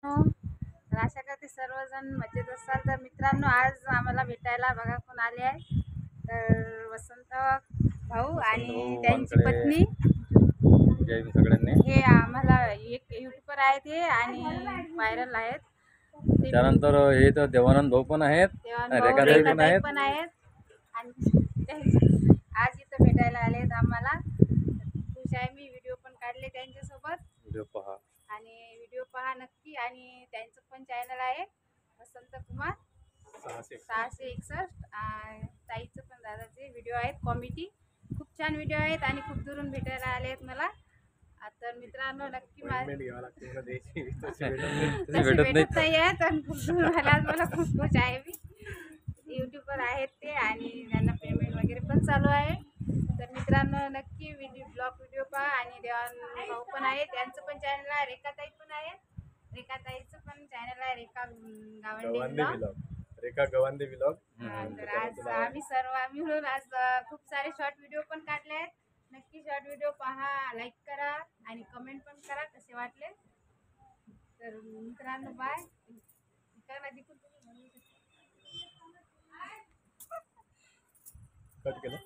हो. तर आशा करते सर्वजण मजेत असाल. तर मित्रांनो, आज आम्हाला भेटायला बघा कोण आले आहे. तर वसंत भाऊ आणि भाऊ त्यांची वानकडे पत्नी. जय हिंद सगळ्यांनी. हे आम्हाला एक युट्यूबर आहेत हे आणि व्हायरल आहेत. ते त्यानंतर हे तर देवानंद भाऊ पण आहेत, भाऊ रेखाताई पण रेखाताई आहेत. पण आहेत आणि आज इथं भेटायला आलेत आम्हाला. खुश आहे मी. व्हिडिओ पण काढले त्यांच्यासोबत व्हिडिओ पहा. आणि व्हिडिओ पहा नक्की. आणि त्यांचं पण चॅनल आहे वसंत कुमार 661. ताईचं पण दादाचे व्हिडिओ आहेत कॉमेडी. खूप छान व्हिडिओ आहेत आणि खूप दुरून भेटायला आले आहेत मला. तर मित्रांनो नक्की तसे भेटत भेटत नाही. नाही आहे. तर खूप दुरून आल्यात मला खूप खुश आहे मी. यूट्यूबर आहेत ते आणि त्यांना पेमेंट वगैरे पण चालू आहे. तर मित्रांनो नक्की व्हिडिओ पहा. आणि देवान भाऊ पण आहे, त्यांचं पण चॅनल आहे. रेखाताई पण आहे, रेखाताईचं पण चॅनल आहे रेखा गावंडे व्लॉग. रेखा गवांदे व्लॉग. तर आज आम्ही मिळून आज खूप सारे शॉर्ट व्हिडिओ पण काढले आहेत. नक्की शॉर्ट व्हिडिओ पहा, लाईक करा आणि कमेंट पण करा कसे वाटले. तर मित्रांनो बाय. कट केलं.